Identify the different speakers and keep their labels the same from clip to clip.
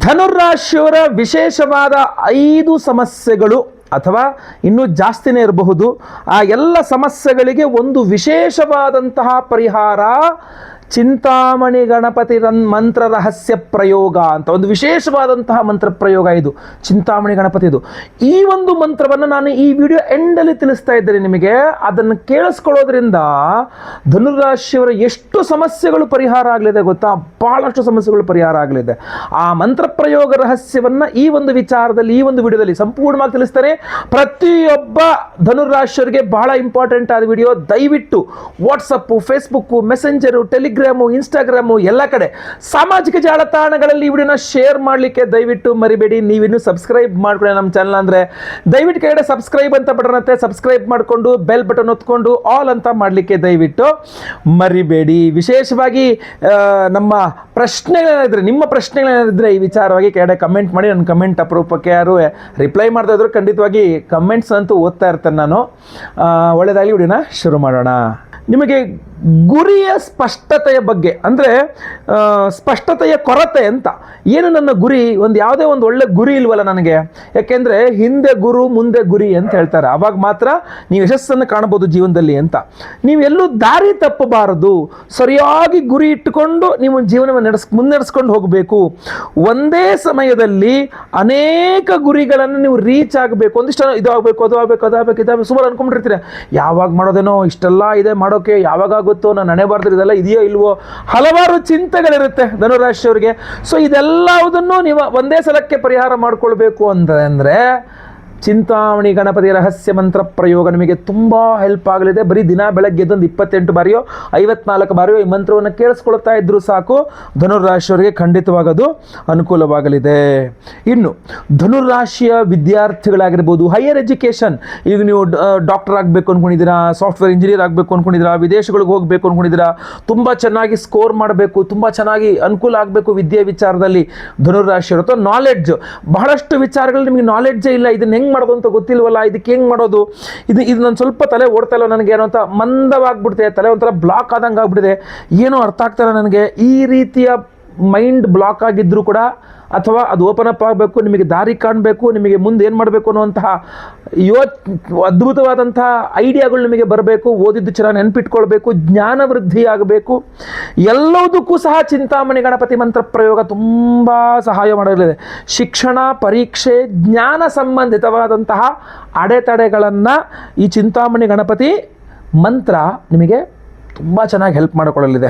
Speaker 1: ಧನುರಾಶಿಯವರ ವಿಶೇಷವಾದ 5 ಸಮಸ್ಯೆಗಳು ಅಥವಾ ಇನ್ನೂ ಜಾಸ್ತಿನೇ ಇರಬಹುದು. ಆ ಎಲ್ಲ ಸಮಸ್ಯೆಗಳಿಗೆ ಒಂದು ವಿಶೇಷವಾದಂತಹ ಪರಿಹಾರ ಚಿಂತಾಮಣಿ ಗಣಪತಿ ಮಂತ್ರ ರಹಸ್ಯ ಪ್ರಯೋಗ ಅಂತ ಒಂದು ವಿಶೇಷವಾದಂತಹ ಮಂತ್ರ ಪ್ರಯೋಗ ಇದು ಚಿಂತಾಮಣಿ ಗಣಪತಿದು. ಈ ಒಂದು ಮಂತ್ರವನ್ನು ನಾನು ಈ ವಿಡಿಯೋ ಎಂಡಲ್ಲಿ ತಿಳಿಸ್ತಾ ಇದ್ದೇನೆ ನಿಮಗೆ. ಅದನ್ನು ಕೇಳಿಸ್ಕೊಳ್ಳೋದ್ರಿಂದ ಧನುರಾಶಿಯವರ ಎಷ್ಟು ಸಮಸ್ಯೆಗಳು ಪರಿಹಾರ ಆಗಲಿದೆ ಗೊತ್ತಾ, ಬಹಳಷ್ಟು ಸಮಸ್ಯೆಗಳು ಪರಿಹಾರ ಆಗಲಿದೆ. ಆ ಮಂತ್ರ ಪ್ರಯೋಗ ರಹಸ್ಯವನ್ನು ಈ ಒಂದು ವಿಚಾರದಲ್ಲಿ ಈ ಒಂದು ವಿಡಿಯೋದಲ್ಲಿ ಸಂಪೂರ್ಣವಾಗಿ ತಿಳಿಸ್ತಾರೆ. ಪ್ರತಿಯೊಬ್ಬ ಧನುರಾಶಿಯವರಿಗೆ ಬಹಳ ಇಂಪಾರ್ಟೆಂಟ್ ಆದ ವಿಡಿಯೋ. ದಯವಿಟ್ಟು WhatsApp, Facebook, messenger, Telegram, Instagram ಎಲ್ಲ ಕಡೆ ಸಾಮಾಜಿಕ ಜಾಲತಾಣಗಳಲ್ಲಿ ಈ ವಿಡಿಯೋನ ಶೇರ್ ಮಾಡಲಿಕ್ಕೆ ದಯವಿಟ್ಟು ಮರಿಬೇಡಿ. ನೀವಿನ್ನೂ ಸಬ್ಸ್ಕ್ರೈಬ್ ಮಾಡ್ಕೊಳ್ಳಿ ನಮ್ಮ ಚಾನಲ್ ಅಂದರೆ ದಯವಿಟ್ಟು ಕೆಳಗಡೆ ಸಬ್ಸ್ಕ್ರೈಬ್ ಅಂತ ಬಟನ್ ಇರುತ್ತೆ, ಸಬ್ಸ್ಕ್ರೈಬ್ ಮಾಡಿಕೊಂಡು ಬೆಲ್ ಬಟನ್ ಒತ್ಕೊಂಡು ಆಲ್ ಅಂತ ಮಾಡಲಿಕ್ಕೆ ದಯವಿಟ್ಟು ಮರಿಬೇಡಿ. ವಿಶೇಷವಾಗಿ ನಮ್ಮ ಪ್ರಶ್ನೆಗಳೇನಿದ್ರೆ, ನಿಮ್ಮ ಪ್ರಶ್ನೆಗಳೇನಿದ್ರೆ ಈ ವಿಚಾರವಾಗಿ ಕೆಳಗಡೆ ಕಮೆಂಟ್ ಮಾಡಿ. ನನ್ನ ಕಮೆಂಟ್ ಅಪರೂಪಕ್ಕೆ ಯಾರು ರಿಪ್ಲೈ ಮಾಡ್ತಾ ಇದ್ರು ಖಂಡಿತವಾಗಿ ಕಮೆಂಟ್ಸ್ ಅಂತೂ ಓದ್ತಾ ಇರ್ತೇನೆ ನಾನು. ಒಳ್ಳೆಯದಾಗಿ ವಿಡಿಯೋನ ಶುರು ಮಾಡೋಣ. ನಿಮಗೆ ಗುರಿಯ ಸ್ಪಷ್ಟತೆಯ ಬಗ್ಗೆ ಅಂದರೆ ಸ್ಪಷ್ಟತೆಯ ಕೊರತೆ ಅಂತ. ಏನು ನನ್ನ ಗುರಿ, ಯಾವುದೇ ಒಂದು ಒಳ್ಳೆ ಗುರಿ ಇಲ್ವಲ್ಲ ನನಗೆ. ಯಾಕೆಂದರೆ ಹಿಂದೆ ಗುರು ಮುಂದೆ ಗುರಿ ಅಂತ ಹೇಳ್ತಾರೆ. ಆವಾಗ ಮಾತ್ರ ನೀವು ಯಶಸ್ಸನ್ನು ಕಾಣಬಹುದು ಜೀವನದಲ್ಲಿ ಅಂತ. ನೀವು ಎಲ್ಲೂ ದಾರಿ ತಪ್ಪಬಾರದು, ಸರಿಯಾಗಿ ಗುರಿ ಇಟ್ಟುಕೊಂಡು ನೀವು ಜೀವನವನ್ನು ಮುನ್ನಡೆಸ್ಕೊಂಡು ಹೋಗಬೇಕು. ಒಂದೇ ಸಮಯದಲ್ಲಿ ಅನೇಕ ಗುರಿಗಳನ್ನು ನೀವು ರೀಚ್ ಆಗಬೇಕು. ಒಂದಿಷ್ಟು ಇದು ಆಗಬೇಕು, ಅದು ಆಗಬೇಕು, ಅದಾಗಬೇಕು, ಇದಾಗಬೇಕು ಸುಮಾರು ಅಂದ್ಕೊಂಡಿರ್ತೀರ. ಯಾವಾಗ ಮಾಡೋದೇನೋ, ಇಷ್ಟೆಲ್ಲ ಇದೆ ಮಾಡೋಕ್ಕೆ, ಯಾವಾಗ ಆಗುತ್ತೋ, ನಾನು ಹಣೆ ಬರ್ದಿರೋ ಇದೆಲ್ಲ ಇದೆಯೋ ಇಲ್ವೋ, ಹಲವಾರು ಚಿಂತೆಗಳಿರುತ್ತೆ ಧನುರಾಶಿಯವರಿಗೆ. ಸೊ ಇದೆಲ್ಲವುದನ್ನು ನೀವು ಒಂದೇ ಸಲಕ್ಕೆ ಪರಿಹಾರ ಮಾಡಿಕೊಳ್ಬೇಕು ಅಂದರೆ ಚಿಂತಾಮಣಿ ಗಣಪತಿ ರಹಸ್ಯ ಮಂತ್ರ ಪ್ರಯೋಗ ನಿಮಗೆ ತುಂಬ ಹೆಲ್ಪ್ ಆಗಲಿದೆ. ಬರೀ ದಿನ ಬೆಳಗ್ಗೆ ಎದ್ದೊಂದು 28 ಬಾರಿಯೋ 54 ಬಾರಿಯೋ ಈ ಮಂತ್ರವನ್ನು ಕೇಳಿಸ್ಕೊಳ್ತಾ ಇದ್ರೂ ಸಾಕು, ಧನುರಾಶಿಯವರಿಗೆ ಖಂಡಿತವಾಗದು ಅನುಕೂಲವಾಗಲಿದೆ. ಇನ್ನು ಧನುರಾಶಿಯ ವಿದ್ಯಾರ್ಥಿಗಳಾಗಿರ್ಬೋದು, ಹೈಯರ್ ಎಜುಕೇಷನ್, ಈಗ ನೀವು ಡಾಕ್ಟರ್ ಆಗಬೇಕು ಅಂದ್ಕೊಂಡಿದ್ದೀರಾ, ಸಾಫ್ಟ್ವೇರ್ ಇಂಜಿನಿಯರ್ ಆಗಬೇಕು ಅಂದ್ಕೊಂಡಿದ್ದೀರಾ, ವಿದೇಶಗಳಿಗೆ ಹೋಗಬೇಕು ಅಂದ್ಕೊಂಡಿದ್ದೀರಾ, ತುಂಬ ಚೆನ್ನಾಗಿ ಸ್ಕೋರ್ ಮಾಡಬೇಕು, ತುಂಬ ಚೆನ್ನಾಗಿ ಅನುಕೂಲ ಆಗಬೇಕು ವಿದ್ಯೆ ವಿಚಾರದಲ್ಲಿ ಧನುರಾಶಿಯವರು. ಅಥವಾ ನಾಲೆಡ್ಜ್, ಬಹಳಷ್ಟು ವಿಚಾರಗಳು ನಿಮಗೆ ನಾಲೆಡ್ಜೇ ಇಲ್ಲ, ಇದನ್ನ ಹೆಂಗೆ ಮಾಡೋದು ಅಂತ ಗೊತ್ತಿಲ್ವಲ್ಲ, ಇದಕ್ಕೆ ಹೆಂಗೆ ಮಾಡೋದು, ಇದು ನಾನು ಸ್ವಲ್ಪ ತಲೆ ಓಡ್ತಾ ಇಲ್ಲ ನನಗೆ ಏನೋ ಅಂತ ಮಂದವಾಗ್ಬಿಡ್ತೆ, ತಲೆ ಒಂಥರ ಬ್ಲಾಕ್ ಆದಂಗೆ ಆಗ್ಬಿಟ್ಟಿದೆ, ಏನೋ ಅರ್ಥ ಆಗ್ತಾಯಿಲ್ಲ ನನಗೆ. ಈ ರೀತಿಯ ಮೈಂಡ್ ಬ್ಲಾಕ್ ಆಗಿದ್ದರೂ ಕೂಡ, ಅಥವಾ ಅದು ಓಪನ್ ಅಪ್ ಆಗಬೇಕು, ನಿಮಗೆ ದಾರಿ ಕಾಣಬೇಕು, ನಿಮಗೆ ಮುಂದೆ ಏನು ಮಾಡಬೇಕು ಅನ್ನುವಂತಹ ಅದ್ಭುತವಾದಂತಹ ಐಡಿಯಾಗಳು ನಿಮಗೆ ಬರಬೇಕು, ಓದಿದ್ದು ಚೆನ್ನಾಗಿ ನೆನಪಿಟ್ಕೊಳ್ಬೇಕು, ಜ್ಞಾನ ವೃದ್ಧಿ ಆಗಬೇಕು, ಎಲ್ಲದಕ್ಕೂ ಸಹ ಚಿಂತಾಮಣಿ ಗಣಪತಿ ಮಂತ್ರ ಪ್ರಯೋಗ ತುಂಬ ಸಹಾಯ ಮಾಡಲಿದೆ. ಶಿಕ್ಷಣ, ಪರೀಕ್ಷೆ, ಜ್ಞಾನ ಸಂಬಂಧಿತವಾದಂತಹ ಅಡೆತಡೆಗಳನ್ನು ಈ ಚಿಂತಾಮಣಿ ಗಣಪತಿ ಮಂತ್ರ ನಿಮಗೆ ತುಂಬ ಚೆನ್ನಾಗಿ ಹೆಲ್ಪ್ ಮಾಡಿಕೊಳ್ಳಲಿದೆ.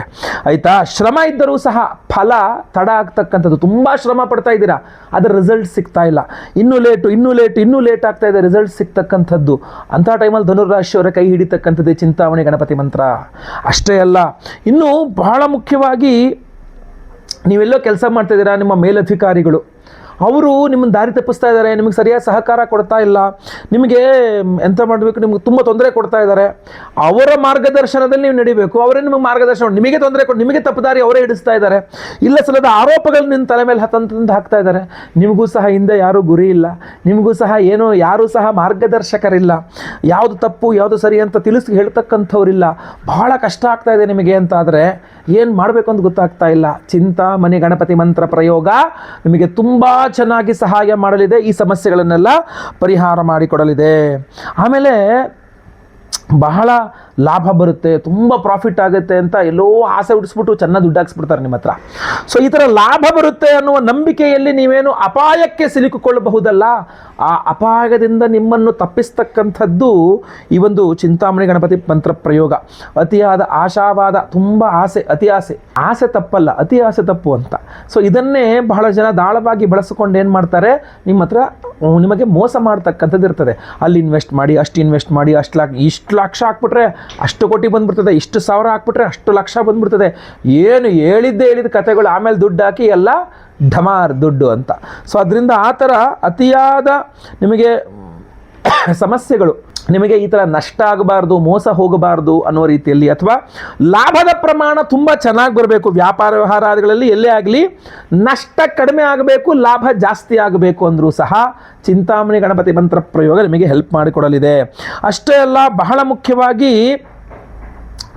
Speaker 1: ಆಯಿತಾ? ಶ್ರಮ ಇದ್ದರೂ ಸಹ ಫಲ ತಡ ಆಗ್ತಕ್ಕಂಥದ್ದು. ತುಂಬ ಶ್ರಮ ಪಡ್ತಾ ಇದ್ದೀರಾ, ಅದರ ರಿಸಲ್ಟ್ ಸಿಗ್ತಾ ಇಲ್ಲ, ಇನ್ನೂ ಲೇಟ್ ಆಗ್ತಾ ಇದೆ ರಿಸಲ್ಟ್ ಸಿಗ್ತಕ್ಕಂಥದ್ದು. ಅಂಥ ಟೈಮಲ್ಲಿ ಧನುರಾಶಿಯವರ ಕೈ ಹಿಡಿತಕ್ಕಂಥದ್ದೇ ಚಿಂತಾಮಣಿ ಗಣಪತಿ ಮಂತ್ರ. ಅಷ್ಟೇ ಅಲ್ಲ, ಇನ್ನೂ ಬಹಳ ಮುಖ್ಯವಾಗಿ ನೀವೆಲ್ಲೋ ಕೆಲಸ ಮಾಡ್ತಾ ಇದ್ದೀರಾ, ನಿಮ್ಮ ಮೇಲಧಿಕಾರಿಗಳು ಅವರು ನಿಮ್ಮನ್ನು ದಾರಿ ತಪ್ಪಿಸ್ತಾ ಇದ್ದಾರೆ, ನಿಮಗೆ ಸರಿಯಾದ ಸಹಕಾರ ಕೊಡ್ತಾ ಇಲ್ಲ, ನಿಮಗೆ ಎಂತ ಮಾಡಬೇಕು, ನಿಮ್ಗೆ ತುಂಬ ತೊಂದರೆ ಕೊಡ್ತಾ ಇದ್ದಾರೆ. ಅವರ ಮಾರ್ಗದರ್ಶನದಲ್ಲಿ ನೀವು ನಡಿಬೇಕು, ಅವರೇ ನಿಮಗೆ ಮಾರ್ಗದರ್ಶನ, ನಿಮಗೆ ತೊಂದರೆ ಕೊಟ್ಟು ನಿಮಗೆ ತಪ್ಪುದಾರಿ ಅವರೇ ಹಿಡಿಸ್ತಾ ಇದ್ದಾರೆ. ಇಲ್ಲ ಸಲ್ಲದ ಆರೋಪಗಳು ನಿಮ್ಮ ತಲೆ ಮೇಲೆ ಹತ್ತಂತಂದು ಹಾಕ್ತಾ ಇದ್ದಾರೆ. ನಿಮಗೂ ಸಹ ಹಿಂದೆ ಯಾರೂ ಗುರಿ ಇಲ್ಲ, ನಿಮಗೂ ಸಹ ಯಾರೂ ಸಹ ಮಾರ್ಗದರ್ಶಕರಿಲ್ಲ, ಯಾವುದು ತಪ್ಪು ಯಾವುದು ಸರಿ ಅಂತ ಹೇಳ್ತಕ್ಕಂಥವ್ರಿಲ್ಲ. ಬಹಳ ಕಷ್ಟ ಆಗ್ತಾ ಇದೆ ನಿಮಗೆ ಅಂತಾದರೆ ಏನು ಮಾಡಬೇಕು ಅಂತ ಗೊತ್ತಾಗ್ತಾ ಇಲ್ಲ. ಚಿಂತಾಮಣಿ ಗಣಪತಿ ಮಂತ್ರ ಪ್ರಯೋಗ ನಿಮಗೆ ತುಂಬ ಚೆನ್ನಾಗಿ ಸಹಾಯ ಮಾಡಲಿದೆ, ಈ ಸಮಸ್ಯೆಗಳನ್ನೆಲ್ಲ ಪರಿಹಾರ ಮಾಡಿಕೊಡಲಿದೆ. ಆಮೇಲೆ ಬಹಳ ಲಾಭ ಬರುತ್ತೆ, ತುಂಬ ಪ್ರಾಫಿಟ್ ಆಗುತ್ತೆ ಅಂತ ಎಲ್ಲೋ ಆಸೆ ಹುಟ್ಟಿಸ್ಬಿಟ್ಟು ಚೆನ್ನಾಗಿ ದುಡ್ಡು ಹಾಕ್ಸ್ಬಿಡ್ತಾರೆ ನಿಮ್ಮ ಹತ್ರ. ಸೊ ಈ ಥರ ಲಾಭ ಬರುತ್ತೆ ಅನ್ನುವ ನಂಬಿಕೆಯಲ್ಲಿ ನೀವೇನು ಅಪಾಯಕ್ಕೆ ಸಿಲುಕಿಕೊಳ್ಳಬಹುದಲ್ಲ, ಆ ಅಪಾಯದಿಂದ ನಿಮ್ಮನ್ನು ತಪ್ಪಿಸ್ತಕ್ಕಂಥದ್ದು ಈ ಒಂದು ಚಿಂತಾಮಣಿ ಗಣಪತಿ ಮಂತ್ರ ಪ್ರಯೋಗ. ಅತಿಯಾದ ಆಶಾವಾದ, ತುಂಬ ಆಸೆ ತಪ್ಪಲ್ಲ, ಅತಿ ಆಸೆ ತಪ್ಪು ಅಂತ. ಸೊ ಇದನ್ನೇ ಬಹಳ ಜನ ದಾಳವಾಗಿ ಬಳಸಿಕೊಂಡು ಏನು ಮಾಡ್ತಾರೆ, ನಿಮಗೆ ಮೋಸ ಮಾಡ್ತಕ್ಕಂಥದ್ದು ಇರ್ತದೆ. ಅಲ್ಲಿ ಇನ್ವೆಸ್ಟ್ ಮಾಡಿ, ಇಷ್ಟು ಲಕ್ಷ ಹಾಕ್ಬಿಟ್ರೆ ಅಷ್ಟು ಕೋಟಿ ಬಂದ್ಬಿಡ್ತದೆ, ಇಷ್ಟು ಸಾವಿರ ಹಾಕ್ಬಿಟ್ರೆ ಅಷ್ಟು ಲಕ್ಷ ಬಂದ್ಬಿಡ್ತದೆ, ಏನು ಹೇಳಿದ ಕಥೆಗಳು, ಆಮೇಲೆ ದುಡ್ಡು ಹಾಕಿ ಎಲ್ಲ ಢಮಾರ್ ದುಡ್ಡು ಅಂತ. ಸೊ ಅದರಿಂದ ಆ ಥರ ಅತಿಯಾದ ನಿಮಗೆ ಸಮಸ್ಯೆಗಳು, ನಿಮಗೆ ಈ ಥರ ನಷ್ಟ ಆಗಬಾರ್ದು, ಮೋಸ ಹೋಗಬಾರ್ದು ಅನ್ನೋ ರೀತಿಯಲ್ಲಿ, ಅಥವಾ ಲಾಭದ ಪ್ರಮಾಣ ತುಂಬ ಚೆನ್ನಾಗಿ ಬರಬೇಕು. ವ್ಯಾಪಾರ ವ್ಯವಹಾರಗಳಲ್ಲಿ ಎಲ್ಲೇ ಆಗಲಿ ನಷ್ಟ ಕಡಿಮೆ ಆಗಬೇಕು, ಲಾಭ ಜಾಸ್ತಿ ಆಗಬೇಕು ಅಂದರೂ ಸಹ ಚಿಂತಾಮಣಿ ಗಣಪತಿ ಮಂತ್ರ ಪ್ರಯೋಗ ನಿಮಗೆ ಹೆಲ್ಪ್ ಮಾಡಿಕೊಡಲಿದೆ. ಅಷ್ಟೇ ಅಲ್ಲ, ಬಹಳ ಮುಖ್ಯವಾಗಿ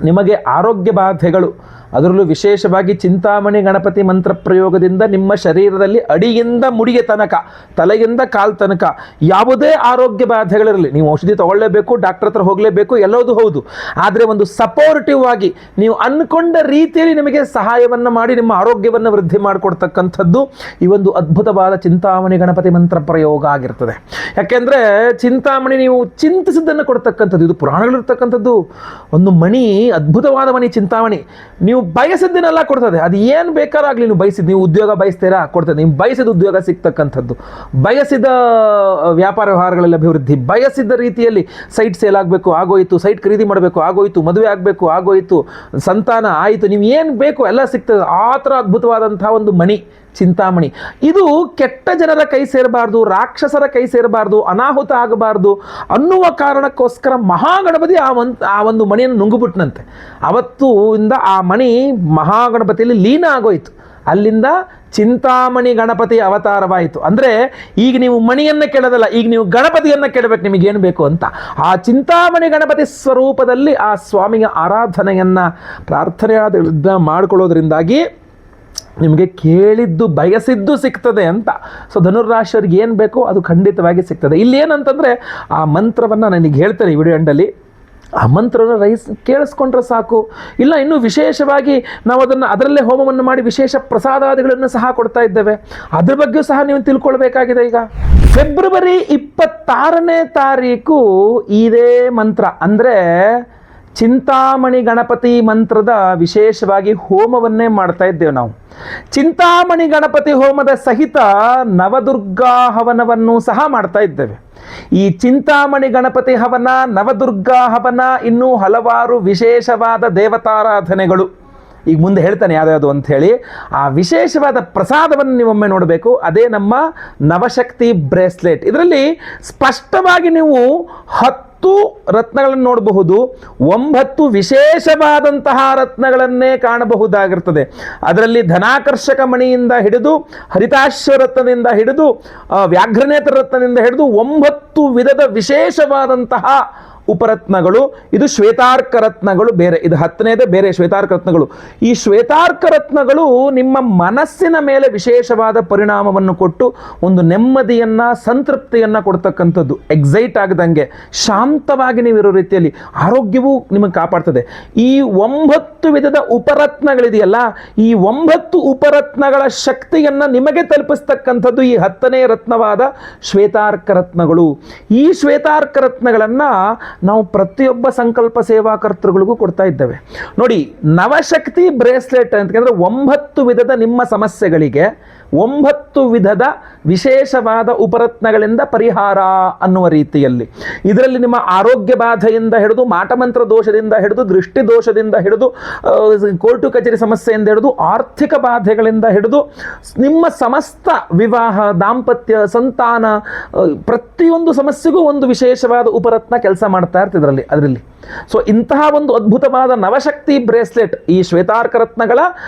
Speaker 1: ನಿಮಗೆ ಆರೋಗ್ಯ ಬಾಧೆಗಳು ಅದರಲ್ಲೂ ವಿಶೇಷವಾಗಿ ಚಿಂತಾಮಣಿ ಗಣಪತಿ ಮಂತ್ರ ಪ್ರಯೋಗದಿಂದ ನಿಮ್ಮ ಶರೀರದಲ್ಲಿ ಅಡಿಯಿಂದ ಮುಡಿಗೆ ತನಕ, ತಲೆಯಿಂದ ಕಾಲು ತನಕ ಯಾವುದೇ ಆರೋಗ್ಯ ಬಾಧೆಗಳಿರಲಿ, ನೀವು ಔಷಧಿ ತಗೊಳ್ಳೇಬೇಕು, ಡಾಕ್ಟರ್ ಹತ್ರ ಹೋಗಲೇಬೇಕು, ಎಲ್ಲವೂ ಹೌದು. ಆದರೆ ಒಂದು ಸಪೋರ್ಟಿವ್ ಆಗಿ ನೀವು ಅಂದ್ಕೊಂಡ ರೀತಿಯಲ್ಲಿ ನಿಮಗೆ ಸಹಾಯವನ್ನು ಮಾಡಿ ನಿಮ್ಮ ಆರೋಗ್ಯವನ್ನು ವೃದ್ಧಿ ಮಾಡಿಕೊಡ್ತಕ್ಕಂಥದ್ದು ಈ ಒಂದು ಅದ್ಭುತವಾದ ಚಿಂತಾಮಣಿ ಗಣಪತಿ ಮಂತ್ರ ಪ್ರಯೋಗ ಆಗಿರ್ತದೆ. ಯಾಕೆಂದರೆ ಚಿಂತಾಮಣಿ ನೀವು ಚಿಂತಿಸಿದ್ದನ್ನು ಕೊಡ್ತಕ್ಕಂಥದ್ದು, ಇದು ಪುರಾಣಗಳಿರ್ತಕ್ಕಂಥದ್ದು. ಒಂದು ಮಣಿ, ಅದ್ಭುತವಾದ ಮಣಿ ಚಿಂತಾಮಣಿ, ನೀವು ಬಯಸಿದ್ದನ್ನೆಲ್ಲ ಕೊಡ್ತದೆ. ಅದು ಏನು ಬೇಕಾರಾಗಲಿ, ನೀವು ಬಯಸಿದ್ದು, ನೀವು ಉದ್ಯೋಗ ಬಯಸ್ತೀರಾ ಕೊಡ್ತದೆ, ನೀವು ಬಯಸಿದ ಉದ್ಯೋಗ ಸಿಗ್ತಕ್ಕಂಥದ್ದು, ಬಯಸಿದ ವ್ಯಾಪಾರ ವ್ಯವಹಾರಗಳಲ್ಲಿ ಅಭಿವೃದ್ಧಿ, ಬಯಸಿದ ರೀತಿಯಲ್ಲಿ ಸೈಟ್ ಸೇಲ್ ಆಗಬೇಕು ಆಗೋಯಿತು, ಸೈಟ್ ಖರೀದಿ ಮಾಡಬೇಕು ಆಗೋಯಿತು, ಮದುವೆ ಆಗಬೇಕು ಆಗೋಯಿತು, ಸಂತಾನ ಆಯಿತು, ನೀವು ಏನು ಬೇಕು ಎಲ್ಲ ಸಿಗ್ತದೆ. ಆ ಥರ ಅದ್ಭುತವಾದಂಥ ಒಂದು ಮಣಿ ಚಿಂತಾಮಣಿ. ಇದು ಕೆಟ್ಟ ಜನರ ಕೈ ಸೇರಬಾರ್ದು, ರಾಕ್ಷಸರ ಕೈ ಸೇರಬಾರ್ದು, ಅನಾಹುತ ಆಗಬಾರ್ದು ಅನ್ನುವ ಕಾರಣಕ್ಕೋಸ್ಕರ ಮಹಾಗಣಪತಿ ಆ ಒಂದು ಮಣಿಯನ್ನು ನುಂಗುಬಿಟ್ನಂತೆ. ಅವತ್ತು ಇಂದ ಆ ಮಣಿ ಮಹಾಗಣಪತಿಯಲ್ಲಿ ಲೀನ ಆಗೋಯಿತು. ಅಲ್ಲಿಂದ ಚಿಂತಾಮಣಿ ಗಣಪತಿ ಅವತಾರವಾಯಿತು. ಅಂದರೆ ಈಗ ನೀವು ಮಣಿಯನ್ನು ಕೆಡೋದಲ್ಲ, ಈಗ ನೀವು ಗಣಪತಿಯನ್ನು ಕೆಡಬೇಕು, ನಿಮಗೇನು ಬೇಕು ಅಂತ. ಆ ಚಿಂತಾಮಣಿ ಗಣಪತಿ ಸ್ವರೂಪದಲ್ಲಿ ಆ ಸ್ವಾಮಿಯ ಆರಾಧನೆಯನ್ನು ಪ್ರಾರ್ಥನೆಯಾದ ಮಾಡಿಕೊಳ್ಳೋದ್ರಿಂದಾಗಿ ನಿಮಗೆ ಕೇಳಿದ್ದು ಬಯಸಿದ್ದು ಸಿಗ್ತದೆ ಅಂತ. ಸೊ ಧನುರ್ರಾಶಿಯವ್ರಿಗೆ ಏನು ಬೇಕೋ ಅದು ಖಂಡಿತವಾಗಿ ಸಿಗ್ತದೆ. ಇಲ್ಲಿ ಏನಂತಂದರೆ ಆ ಮಂತ್ರವನ್ನು ನನಗೆ ಹೇಳ್ತೇನೆ ಈ ವಿಡಿಯೋ ಎಂಡಲ್ಲಿ, ಆ ಮಂತ್ರವನ್ನು ಕೇಳಿಸ್ಕೊಂಡ್ರೆ ಸಾಕು. ಇಲ್ಲ ಇನ್ನೂ ವಿಶೇಷವಾಗಿ ನಾವು ಅದರಲ್ಲೇ ಹೋಮವನ್ನು ಮಾಡಿ ವಿಶೇಷ ಪ್ರಸಾದಾದಿಗಳನ್ನು ಸಹ ಕೊಡ್ತಾ ಇದ್ದೇವೆ. ಅದ್ರ ಬಗ್ಗೆಯೂ ಸಹ ನೀವು ತಿಳ್ಕೊಳ್ಬೇಕಾಗಿದೆ. ಈಗ ಫೆಬ್ರವರಿ 26ನೇ ತಾರೀಕು ಇದೇ ಮಂತ್ರ ಅಂದರೆ ಚಿಂತಾಮಣಿ ಗಣಪತಿ ಮಂತ್ರದ ವಿಶೇಷವಾಗಿ ಹೋಮವನ್ನೇ ಮಾಡ್ತಾ ಇದ್ದೇವೆ ನಾವು. ಚಿಂತಾಮಣಿ ಗಣಪತಿ ಹೋಮದ ಸಹಿತ ನವದುರ್ಗಾ ಹವನವನ್ನು ಸಹ ಮಾಡ್ತಾ ಇದ್ದೇವೆ. ಈ ಚಿಂತಾಮಣಿ ಗಣಪತಿ ಹವನ, ನವದುರ್ಗಾ ಹವನ, ಇನ್ನೂ ಹಲವಾರು ವಿಶೇಷವಾದ ದೇವತಾರಾಧನೆಗಳು ಈಗ ಮುಂದೆ ಹೇಳ್ತಾನೆ ಯಾವ್ಯಾವುದು ಅಂತ ಹೇಳಿ. ಆ ವಿಶೇಷವಾದ ಪ್ರಸಾದವನ್ನು ನೀವೊಮ್ಮೆ ನೋಡಬೇಕು. ಅದೇ ನಮ್ಮ ನವಶಕ್ತಿ ಬ್ರೇಸ್ಲೆಟ್. ಇದರಲ್ಲಿ ಸ್ಪಷ್ಟವಾಗಿ ನೀವು 10 ರತ್ನಗಳನ್ನು ನೋಡಬಹುದು, 9 ವಿಶೇಷವಾದಂತಹ ರತ್ನಗಳನ್ನೇ ಕಾಣಬಹುದಾಗಿರ್ತದೆ. ಅದರಲ್ಲಿ ಧನಾಕರ್ಷಕ ಮಣಿಯಿಂದ ಹಿಡಿದು, ಹರಿತಾಶ್ವ ರತ್ನದಿಂದ ಹಿಡಿದು, ವ್ಯಾಘ್ರನೇತ್ರ ರತ್ನದಿಂದ ಹಿಡಿದು 9 ವಿಧದ ವಿಶೇಷವಾದಂತಹ ಉಪರತ್ನಗಳು. ಇದು ಶ್ವೇತಾರ್ಕ ರತ್ನಗಳು ಬೇರೆ, ಇದು 10ನೇದೇ ಬೇರೆ ಶ್ವೇತಾರ್ಕ ರತ್ನಗಳು. ಈ ಶ್ವೇತಾರ್ಕ ರತ್ನಗಳು ನಿಮ್ಮ ಮನಸ್ಸಿನ ಮೇಲೆ ವಿಶೇಷವಾದ ಪರಿಣಾಮವನ್ನು ಕೊಟ್ಟು ಒಂದು ನೆಮ್ಮದಿಯನ್ನು, ಸಂತೃಪ್ತಿಯನ್ನು ಕೊಡ್ತಕ್ಕಂಥದ್ದು. ಎಕ್ಸೈಟ್ ಆಗದಂಗೆ ಶಾಂತವಾಗಿ ನೀವಿರೋ ರೀತಿಯಲ್ಲಿ ಆರೋಗ್ಯವೂ ನಿಮಗೆ ಕಾಪಾಡ್ತದೆ. ಈ 9 ವಿಧದ ಉಪರತ್ನಗಳಿದೆಯಲ್ಲ, ಈ 9 ಉಪರತ್ನಗಳ ಶಕ್ತಿಯನ್ನು ನಿಮಗೆ ತಲುಪಿಸ್ತಕ್ಕಂಥದ್ದು ಈ 10ನೇ ರತ್ನವಾದ ಶ್ವೇತಾರ್ಕ ರತ್ನಗಳು. ಈ ಶ್ವೇತಾರ್ಕ ರತ್ನಗಳನ್ನು ನಾವು ಪ್ರತಿಯೊಬ್ಬ ಸಂಕಲ್ಪ ಸೇವಾಕರ್ತೃಗಳಿಗೂ ಕೊಡ್ತಾ ಇದ್ದೇವೆ. ನೋಡಿ, ನವಶಕ್ತಿ ಬ್ರೇಸ್ಲೆಟ್ ಅಂತಂದ್ರೆ 9 ವಿಧದ ನಿಮ್ಮ ಸಮಸ್ಯೆಗಳಿಗೆ 9 ವಿಧದ ವಿಶೇಷವಾದ ಉಪರತ್ನಗಳಿಂದ ಪರಿಹಾರ ಅನ್ನುವ ರೀತಿಯಲ್ಲಿ. ಇದರಲ್ಲಿ ನಿಮ್ಮ ಆರೋಗ್ಯ ಬಾಧೆಯಿಂದ ಹಿಡಿದು, ಮಾಟಮಂತ್ರ ದೋಷದಿಂದ ಹಿಡಿದು, ದೃಷ್ಟಿ ದೋಷದಿಂದ ಹಿಡಿದು, ಕೋರ್ಟು ಕಚೇರಿ ಸಮಸ್ಯೆಯಿಂದ ಹಿಡಿದು, ಆರ್ಥಿಕ ಬಾಧೆಗಳಿಂದ ಹಿಡಿದು, ನಿಮ್ಮ ಸಮಸ್ತ ವಿವಾಹ, ದಾಂಪತ್ಯ, ಸಂತಾನ, ಪ್ರತಿಯೊಂದು ಸಮಸ್ಯೆಗೂ ಒಂದು ವಿಶೇಷವಾದ ಉಪರತ್ನ ಕೆಲಸ ಮಾಡ್ತಾ ಇರ್ತಿದ್ರಲ್ಲಿ ಅದರಲ್ಲಿ. ಸೊ ಇಂತಹ ಒಂದು ಅದ್ಭುತವಾದ ನವಶಕ್ತಿ ಬ್ರೇಸ್ಲೆಟ್, ಈ ಶ್ವೇತಾರ್ಕ ರತ್ನಗಳ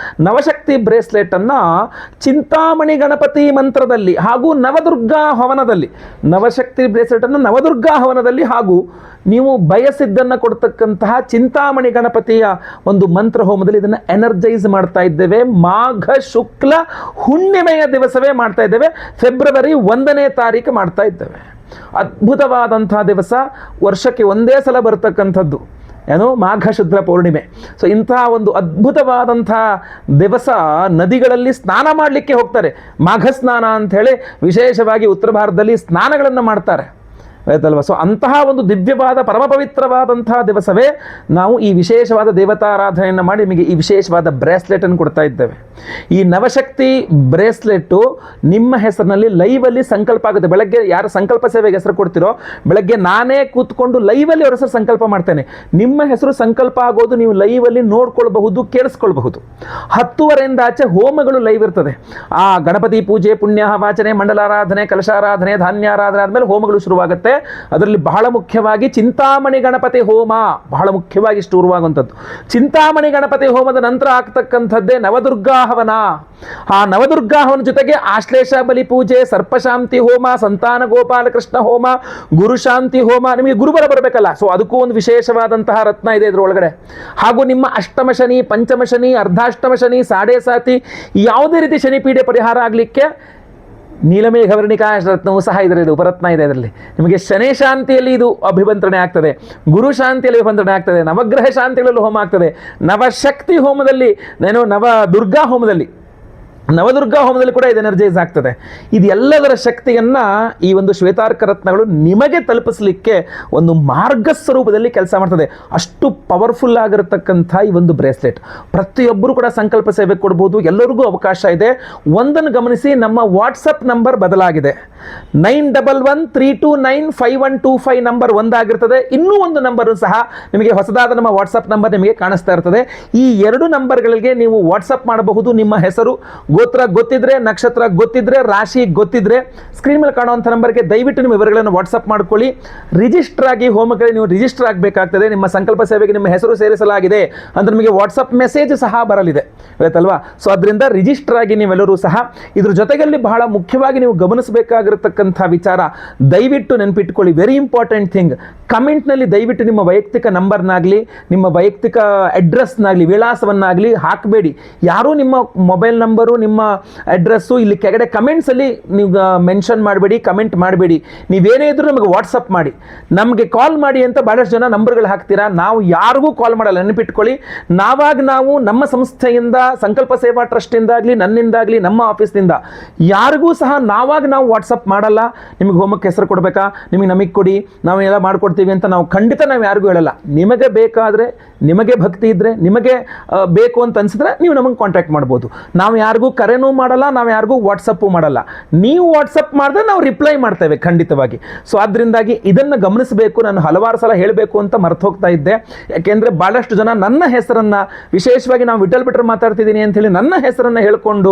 Speaker 1: ನವಶಕ್ತಿ ಬ್ರೇಸ್ಲೆಟ್ ಅನ್ನ ಚಿಂತಾಮಣಿ ಗಣಪತಿ ಮಂತ್ರದಲ್ಲಿ ಹಾಗೂ ನವದುರ್ಗಾ ಹವನದಲ್ಲಿ, ನವಶಕ್ತಿ ಬ್ರೇಸ್ಲೆಟ್ ಅನ್ನು ನವದುರ್ಗಾ ಹವನದಲ್ಲಿ ಹಾಗೂ ನೀವು ಬಯಸಿದ್ದನ್ನು ಕೊಡ್ತಕ್ಕಂತಹ ಚಿಂತಾಮಣಿ ಗಣಪತಿಯ ಒಂದು ಮಂತ್ರ ಹೋಮದಲ್ಲಿ ಇದನ್ನು ಎನರ್ಜೈಸ್ ಮಾಡ್ತಾ ಇದ್ದೇವೆ. ಮಾಘ ಶುಕ್ಲ ಹುಣ್ಣಿಮೆಯ ದಿವಸವೇ ಮಾಡ್ತಾ ಇದ್ದೇವೆ. ಫೆಬ್ರವರಿ 1ನೇ ತಾರೀಕು ಮಾಡ್ತಾ ಇದ್ದೇವೆ. ಅದ್ಭುತವಾದಂತಹ ದಿವಸ, ವರ್ಷಕ್ಕೆ ಒಂದೇ ಸಲ ಬರ್ತಕ್ಕಂಥದ್ದು, ಏನು ಮಾಘ ಶುದ್ಧ ಪೌರ್ಣಿಮೆ. ಸೊ ಇಂತಹ ಒಂದು ಅದ್ಭುತವಾದಂಥ ದಿವಸ ನದಿಗಳಲ್ಲಿ ಸ್ನಾನ ಮಾಡಲಿಕ್ಕೆ ಹೋಗ್ತಾರೆ. ಮಾಘ ಸ್ನಾನ ಅಂಥೇಳಿ ವಿಶೇಷವಾಗಿ ಉತ್ತರ ಭಾರತದಲ್ಲಿ ಸ್ನಾನಗಳನ್ನು ಮಾಡ್ತಾರೆ, ಆಯ್ತಲ್ವ. ಸೊ ಅಂತಹ ಒಂದು ದಿವ್ಯವಾದ ಪರಮ ಪವಿತ್ರವಾದಂತಹ ದಿವಸವೇ ನಾವು ಈ ವಿಶೇಷವಾದ ದೇವತಾರಾಧನೆಯನ್ನು ಮಾಡಿ ನಿಮಗೆ ಈ ವಿಶೇಷವಾದ ಬ್ರೇಸ್ಲೆಟನ್ನು ಕೊಡ್ತಾ ಇದ್ದೇವೆ. ಈ ನವಶಕ್ತಿ ಬ್ರೇಸ್ಲೆಟ್ಟು ನಿಮ್ಮ ಹೆಸರಿನಲ್ಲಿ ಲೈವಲ್ಲಿ ಸಂಕಲ್ಪ ಆಗುತ್ತೆ. ಬೆಳಗ್ಗೆ ಯಾರು ಸಂಕಲ್ಪ ಸೇವೆಗೆ ಹೆಸರು ಕೊಡ್ತಿರೋ, ಬೆಳಗ್ಗೆ ನಾನೇ ಕೂತ್ಕೊಂಡು ಲೈವಲ್ಲಿ ಅವ್ರ ಹೆಸರು ಸಂಕಲ್ಪ ಮಾಡ್ತೇನೆ. ನಿಮ್ಮ ಹೆಸರು ಸಂಕಲ್ಪ ಆಗೋದು ನೀವು ಲೈವಲ್ಲಿ ನೋಡ್ಕೊಳ್ಬಹುದು, ಕೇಳಿಸ್ಕೊಳ್ಬಹುದು. 10:30ಯಿಂದ ಆಚೆ ಹೋಮಗಳು ಲೈವ್ ಇರ್ತದೆ. ಆ ಗಣಪತಿ ಪೂಜೆ, ಪುಣ್ಯ ವಾಚನೆ, ಮಂಡಲಾರಾಧನೆ, ಕಲಶಾರಾಧನೆ, ಧಾನ್ಯಾರಾಧನೆ ಆದಮೇಲೆ ಹೋಮಗಳು ಶುರುವಾಗುತ್ತೆ. ಬರುತ್ತೆ. ಅದರಲ್ಲಿ ಬಹಳ ಮುಖ್ಯವಾಗಿ ಚಿಂತಾಮಣಿ ಗಣಪತಿ ಹೋಮ ಬಹಳ ಮುಖ್ಯವಾಗಿ ಇಷ್ಟು ಉರುವಾಗುವಂಥದ್ದು. ಚಿಂತಾಮಣಿ ಗಣಪತಿ ಹೋಮದ ನಂತರ ಆಗ್ತಕ್ಕಂಥದ್ದೇ ನವದುರ್ಗಾ ಹವನ. ಆ ನವದುರ್ಗಾ ಹವನ ಜೊತೆಗೆ ಆಶ್ಲೇಷ ಬಲಿ ಪೂಜೆ, ಸರ್ಪಶಾಂತಿ ಹೋಮ, ಸಂತಾನ ಗೋಪಾಲಕೃಷ್ಣ ಹೋಮ, ಗುರುಶಾಂತಿ ಹೋಮ. ನಿಮಗೆ ಗುರುಬಲ ಬರಬೇಕಲ್ಲ, ಸೊ ಅದಕ್ಕೂ ಒಂದು ವಿಶೇಷವಾದಂತಹ ರತ್ನ ಇದೆ ಇದರೊಳಗಡೆ. ಹಾಗೂ ನಿಮ್ಮ ಅಷ್ಟಮ ಶನಿ, ಪಂಚಮ ಶನಿ, ಅರ್ಧಾಷ್ಟಮ ಶನಿ, ಸಾಡೆ ಸಾತಿ ಯಾವುದೇ ರೀತಿ ಶನಿಪೀಡೆ ಪರಿಹಾರ ಆಗಲಿಕ್ಕೆ ನೀಲಮೇಘವರ್ಣಿಕಾ ರತ್ನವೂ ಸಹ ಇದರಲ್ಲಿ ಉಪರತ್ನ ಇದೆ. ಇದರಲ್ಲಿ ನಿಮಗೆ ಶನಿ ಶಾಂತಿಯಲ್ಲಿ ಇದು ಅಭಿಮಂತ್ರಣೆ ಆಗ್ತದೆ, ಗುರು ಶಾಂತಿಯಲ್ಲಿ ಅಭಿಮಂತ್ರಣೆ ಆಗ್ತದೆ, ನವಗ್ರಹ ಶಾಂತಿಗಳಲ್ಲೂ ಹೋಮ ಆಗ್ತದೆ, ನವಶಕ್ತಿ ಹೋಮದಲ್ಲಿ ನವದುರ್ಗಾ ಹೋಮದಲ್ಲಿ ಕೂಡ ಇದು ಎನರ್ಜೈಸ್ ಆಗ್ತದೆ. ಇದೆಲ್ಲದರ ಶಕ್ತಿಯನ್ನು ಈ ಒಂದು ಶ್ವೇತಾರ್ಕ ರತ್ನಗಳು ನಿಮಗೆ ತಲುಪಿಸಲಿಕ್ಕೆ ಒಂದು ಮಾರ್ಗ ಸ್ವರೂಪದಲ್ಲಿ ಕೆಲಸ ಮಾಡ್ತದೆ. ಅಷ್ಟು ಪವರ್ಫುಲ್ ಆಗಿರತಕ್ಕಂಥ ಈ ಒಂದು ಬ್ರೇಸ್ಲೆಟ್ ಪ್ರತಿಯೊಬ್ಬರು ಕೂಡ ಸಂಕಲ್ಪ ಸೇವೆ ಕೊಡ್ಬೋದು, ಎಲ್ಲರಿಗೂ ಅವಕಾಶ ಇದೆ. ಒಂದನ್ನು ಗಮನಿಸಿ, ನಮ್ಮ ವಾಟ್ಸಪ್ ನಂಬರ್ ಬದಲಾಗಿದೆ. 9113295125 ನಂಬರ್ ಒಂದಾಗಿರ್ತದೆ. ಇನ್ನೂ ಒಂದು ನಂಬರು ಸಹ ನಿಮಗೆ ಹೊಸದಾದ ನಮ್ಮ ವಾಟ್ಸಪ್ ನಂಬರ್ ನಿಮಗೆ ಕಾಣಿಸ್ತಾ ಇರ್ತದೆ. ಈ ಎರಡು ನಂಬರ್ಗಳಿಗೆ ನೀವು ವಾಟ್ಸಪ್ ಮಾಡಬಹುದು. ನಿಮ್ಮ ಹೆಸರು, ಗೋತ್ರ ಗೊತ್ತಿದ್ರೆ, ನಕ್ಷತ್ರ ಗೊತ್ತಿದ್ರೆ, ರಾಶಿ ಗೊತ್ತಿದ್ರೆ ಸ್ಕ್ರೀನ್ ಮೇಲೆ ಕಾಣುವಂಥ ನಂಬರ್ಗೆ ದಯವಿಟ್ಟು ನಿಮ್ಮ ವಿವರಗಳನ್ನು ವಾಟ್ಸಪ್ ಮಾಡ್ಕೊಳ್ಳಿ. ರಿಜಿಸ್ಟರ್ ಆಗಿ ಹೋಮಗಳಿಗೆ ನೀವು ರಿಜಿಸ್ಟರ್ ಆಗಬೇಕಾಗ್ತದೆ. ನಿಮ್ಮ ಸಂಕಲ್ಪ ಸೇವೆಗೆ ನಿಮ್ಮ ಹೆಸರು ಸೇರಿಸಲಾಗಿದೆ ಅಂತ ನಿಮಗೆ ವಾಟ್ಸಪ್ ಮೆಸೇಜ್ ಸಹ ಬರಲಿದೆ, ಆಯ್ತಲ್ವಾ? ಸೊ ಅದರಿಂದ ರಿಜಿಸ್ಟರ್ ಆಗಿ ನೀವೆಲ್ಲರೂ ಸಹ. ಇದ್ರ ಜೊತೆಯಲ್ಲಿ ಬಹಳ ಮುಖ್ಯವಾಗಿ ನೀವು ಗಮನಿಸಬೇಕಾಗಿರತಕ್ಕಂಥ ವಿಚಾರ, ದಯವಿಟ್ಟು ನೆನಪಿಟ್ಕೊಳ್ಳಿ, ವೆರಿ ಇಂಪಾರ್ಟೆಂಟ್ ಥಿಂಗ್. ಕಮೆಂಟ್ನಲ್ಲಿ ದಯವಿಟ್ಟು ನಿಮ್ಮ ವೈಯಕ್ತಿಕ ನಂಬರ್ನಾಗಲಿ, ನಿಮ್ಮ ವೈಯಕ್ತಿಕ ಅಡ್ರೆಸ್ನಾಗಲಿ, ವಿಳಾಸವನ್ನಾಗಲಿ ಹಾಕಬೇಡಿ. ಯಾರೂ ನಿಮ್ಮ ಮೊಬೈಲ್ ನಂಬರು, ನಿಮ್ಮ ಅಡ್ರೆಸ್ಸು ಇಲ್ಲಿ ಕೆಳಗಡೆ ಕಮೆಂಟ್ಸಲ್ಲಿ ನೀವು ಮೆನ್ಷನ್ ಮಾಡಬೇಡಿ, ಕಮೆಂಟ್ ಮಾಡಬೇಡಿ. ನೀವೇನೇ ಇದ್ರೂ ನಮಗೆ ವಾಟ್ಸಪ್ ಮಾಡಿ, ನಮಗೆ ಕಾಲ್ ಮಾಡಿ ಅಂತ ಭಾಳಷ್ಟು ಜನ ನಂಬರ್ಗಳು ಹಾಕ್ತೀರಾ. ನಾವು ಯಾರಿಗೂ ಕಾಲ್ ಮಾಡಲ್ಲ, ನೆನಪಿಟ್ಕೊಳ್ಳಿ. ನಾವು ನಮ್ಮ ಸಂಸ್ಥೆಯಿಂದ, ಸಂಕಲ್ಪ ಸೇವಾ ಟ್ರಸ್ಟಿಂದಾಗಲಿ, ನನ್ನಿಂದಾಗಲಿ, ನಮ್ಮ ಆಫೀಸ್ನಿಂದ ಯಾರಿಗೂ ಸಹ ನಾವು ವಾಟ್ಸಪ್ ಮಾಡಲ್ಲ. ನಿಮಗೆ ಹೋಮಕ್ಕೆ ಹೆಸರು ಕೊಡಬೇಕಾ, ನಮಗೆ ಕೊಡಿ, ನಾವು ಎಲ್ಲ ಮಾಡ್ಕೊಡ್ತೀವಿ ಅಂತ ನಾವು ಖಂಡಿತ ಯಾರಿಗೂ ಹೇಳಲ್ಲ. ನಿಮಗೆ ಬೇಕಾದರೆ, ನಿಮಗೆ ಭಕ್ತಿ ಇದ್ದರೆ, ನಿಮಗೆ ಬೇಕು ಅಂತ ಅನ್ಸಿದ್ರೆ ನೀವು ನಮಗೆ ಕಾಂಟ್ಯಾಕ್ಟ್ ಮಾಡ್ಬೋದು. ನಾವು ಯಾರಿಗೂ ಕರೆನೂ ಮಾಡಲ್ಲ, ನಾವು ಯಾರಿಗೂ ವಾಟ್ಸಪ್ಪು ಮಾಡಲ್ಲ. ನೀವು ವಾಟ್ಸಪ್ ಮಾಡಿದ್ರೆ ನಾವು ರಿಪ್ಲೈ ಮಾಡ್ತೇವೆ ಖಂಡಿತವಾಗಿ. ಸೊ ಅದರಿಂದಾಗಿ ಇದನ್ನು ಗಮನಿಸಬೇಕು. ನಾನು ಹಲವಾರು ಸಲ ಹೇಳಬೇಕು ಅಂತ ಮರ್ತು ಹೋಗ್ತಾ ಇದ್ದೆ. ಯಾಕೆಂದರೆ ಭಾಳಷ್ಟು ಜನ ನನ್ನ ಹೆಸರನ್ನು, ವಿಶೇಷವಾಗಿ ನಾವು ವಿಠಲ್ ಬಿಟ್ರೆ ಮಾತಾಡ್ತಿದ್ದೀನಿ ಅಂತೇಳಿ ನನ್ನ ಹೆಸರನ್ನು ಹೇಳ್ಕೊಂಡು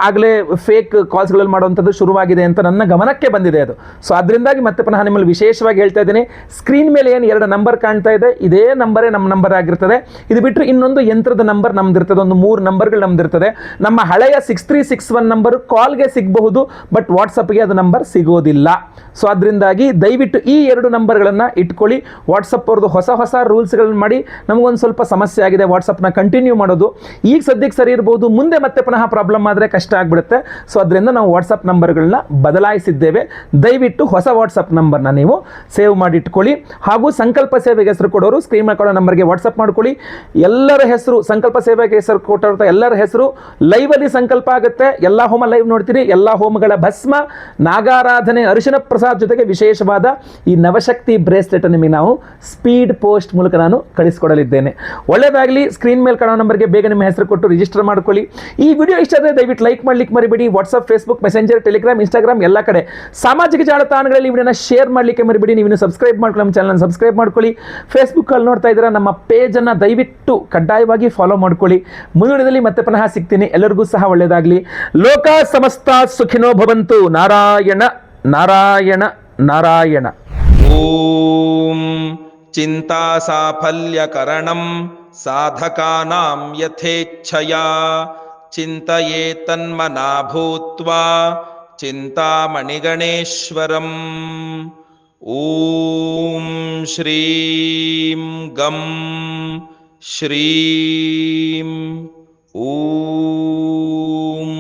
Speaker 1: ಆಗಲೇ ಫೇಕ್ ಕಾಲ್ಸ್ಗಳಲ್ಲಿ ಮಾಡುವಂಥದ್ದು ಶುರುವಾಗಿದೆ ಅಂತ ನನ್ನ ಗಮನಕ್ಕೆ ಬಂದಿದೆ ಅದು. ಸೊ ಅದರಿಂದಾಗಿ ಮತ್ತೆ ಪುನಃ ನಿಮ್ಮಲ್ಲಿ ವಿಶೇಷವಾಗಿ ಹೇಳ್ತಾ ಇದ್ದೀನಿ, ಸ್ಕ್ರೀನ್ ಮೇಲೆ ಏನು 2 ನಂಬರ್ ಕಾಣ್ತಾ ಇದೆ, ಇದೇ ನಂಬರೇ ನಮ್ಮ ನಂಬರ್ ಆಗಿರ್ತದೆ. ಇದು ಬಿಟ್ಟರೆ ಇನ್ನೊಂದು ಯಂತ್ರದ ನಂಬರ್ ನಮ್ದಿರ್ತದೆ, ಒಂದು 3 ನಂಬರ್ಗಳು ನಮ್ದಿರ್ತದೆ. ನಮ್ಮ ಹಳೆಯ 6361 ನಂಬರ್ ಕಾಲ್ಗೆ ಸಿಗಬಹುದು, ಬಟ್ ವಾಟ್ಸಪ್ಗೆ ಅದು ನಂಬರ್ ಸಿಗೋದಿಲ್ಲ. ಸೊ ಅದರಿಂದಾಗಿ ದಯವಿಟ್ಟು ಈ 2 ನಂಬರ್ಗಳನ್ನು ಇಟ್ಕೊಳ್ಳಿ. ವಾಟ್ಸಪ್ ಅವ್ರದ್ದು ಹೊಸ ರೂಲ್ಸ್ಗಳನ್ನು ಮಾಡಿ ನಮಗೊಂದು ಸ್ವಲ್ಪ ಸಮಸ್ಯೆ ಆಗಿದೆ ವಾಟ್ಸಪ್ನ ಕಂಟಿನ್ಯೂ ಮಾಡೋದು. ಈಗ ಸದ್ಯಕ್ಕೆ ಸರಿ ಇರ್ಬೋದು, ಮುಂದೆ ಮತ್ತೆ ಪುನಃ ಪ್ರಾಬ್ಲಮ್ ಆದರೆ ಕಷ್ಟ ಆಗಿಬಿಡುತ್ತೆ. ಸೊ ಅದರಿಂದ ನಾವು ವಾಟ್ಸಪ್ ನಂಬರ್ಗಳನ್ನ ಬದಲಾಯಿಸಿದ್ದೇವೆ. ದಯವಿಟ್ಟು ಹೊಸ ವಾಟ್ಸಪ್ ನಂಬರ್ನ ನೀವು ಸೇವ್ ಮಾಡಿ ಇಟ್ಕೊಳ್ಳಿ. ಹಾಗೂ ಸಂಕಲ್ಪ ಸೇವೆಗೆ ಹೆಸರು ಕೊಡೋರು ಸ್ಕ್ರೀನ್ ಮೇಲೆ ಕೊಡೋ ನಂಬರ್ಗೆ ವಾಟ್ಸಪ್ ಮಾಡ್ಕೊಳ್ಳಿ. ಎಲ್ಲರ ಹೆಸರು, ಸಂಕಲ್ಪ ಸೇವೆಗೆ ಹೆಸರು ಕೊಟ್ಟವ್ರ ಎಲ್ಲರ ಹೆಸರು ಲೈವಲ್ಲಿ ಸಂಕಲ್ಪ ಆಗುತ್ತೆ. ಎಲ್ಲ ಹೋಮ ಲೈವ್ ನೋಡ್ತೀರಿ. ಎಲ್ಲ ಹೋಮಗಳ ಭಸ್ಮ, ನಾಗಾರಾಧನೆ, ಅರಿಶಿನ ಪ್ರಸಾದ್ ಜೊತೆಗೆ ವಿಶೇಷವಾದ ಈ ನವಶಕ್ತಿ ಬ್ರೇಸ್ಲೆಟ್ ನಿಮಗೆ ನಾವು ಸ್ಪೀಡ್ ಪೋಸ್ಟ್ ಮೂಲಕ ನಾನು ಕಳಿಸ್ಕೊಡಲಿದ್ದೇನೆ. ಒಳ್ಳೆಯದಾಗಲಿ. ಸ್ಕ್ರೀನ್ ಮೇಲೆ ಕಾಣೋ ನಂಬರ್ಗೆ ಬೇಗ ನಿಮ್ಮ ಹೆಸರು ಕೊಟ್ಟು ರಿಜಿಸ್ಟರ್ ಮಾಡ್ಕೊಳ್ಳಿ. ಈ ವಿಡಿಯೋ ಇಷ್ಟ ಆದರೆ ದಯವಿಟ್ಟು ಲೈಕ್ ಮಾಡ್ಲಿಕ್ಕೆ ಮರಿಬೇಡಿ. WhatsApp, Facebook, messenger, Telegram, Instagram ಎಲ್ಲ ಕಡೆ ಸಾಮಾಜಿಕ ಜಾಲತಾಣಗಳಲ್ಲಿ ವಿಡಿಯೋನ ಶೇರ್ ಮಾಡಲಿಕ್ಕೆ ಮರಿಬೇಡಿ. ನೀವು ಸಬ್ಸ್ಕ್ರೈಬ್ ಮಾಡ್ಕೊಳ್ಳಿ, ನಮ್ಮ ಚಾನಲ್ ಸಬ್ಸ್ಕ್ರೈಬ್ ಮಾಡ್ಕೊಳ್ಳಿ. ಫೇಸ್ಬುಕ್ಕಲ್ಲಿ ನೋಡ್ತಾ ಇದ್ದೀರಾ, ನಮ್ಮ ಪೇಜನ್ನು ದಯವಿಟ್ಟು ಕಡ್ಡಾಯವಾಗಿ ಫಾಲೋ ಮಾಡ್ಕೊಳ್ಳಿ. ಮುಂದಿನದಲ್ಲಿ ಮತ್ತೆ ಪುನಃ ಸಿಗ್ತೀನಿ. ಎಲ್ಲರಿಗೂ ಸಹ ಒಳ್ಳೆಯದಾಗಲಿ. ಲೋಕ ಸಮಸ್ತ ಸುಖಿನೋ ಭವಂತು. ನಾರಾಯಣ ನಾರಾಯಣ ನಾರಾಯಣ.
Speaker 2: ಓಂ ಚಿಂತಾ ಸಾಫಲ್ಯಕರಣಂ ಸಾಧಕಾನಾಂ ಯಥೇಚ್ಛಯಾ ಚಿಂತಯೇತನ್ಮನಾ ಭೂತ್ವಾ ಚಿಂತಾಮಣಿಗಣೇಶ್ವರಂ. ಓಂ ಶ್ರೀಂ ಗಂ ಶ್ರೀಂ ಓಂ.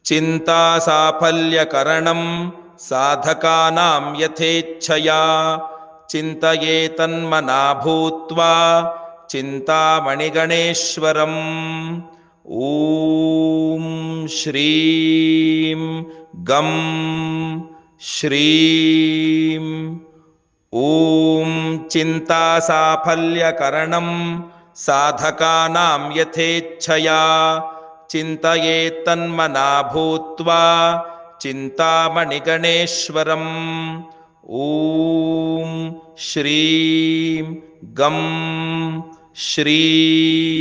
Speaker 2: ಚಿಂತಾ ಸಾಫಲ್ಯಕರಣಂ ಸಾಧಕಾನಾಂ ಯಥೇಚ್ಛಯಾ ಚಿಂತಯೇತನ್ಮನಾ ಭೂತ್ವಾ ಚಿಂತಾಮಣಿಗಣೇಶ್ವರಂ. ಓಂ ಶ್ರೀಂ ಗಂ ಶ್ರೀಂ ಓಂ. ಚಿಂತಾ ಸಾಫಲ್ಯಕರಣಂ ಸಾಧಕಾನಾಂ ಯಥೇಚ್ಛಯಾ ಚಿಂತಯೇತನ್ಮನಾ ಭೂತ್ವಾ ಚಿಂತಾಮಣಿಗಣೇಶ್ವರಂ. ಓಂ ಶ್ರೀಂ ಗಂ ಶ್ರೀಂ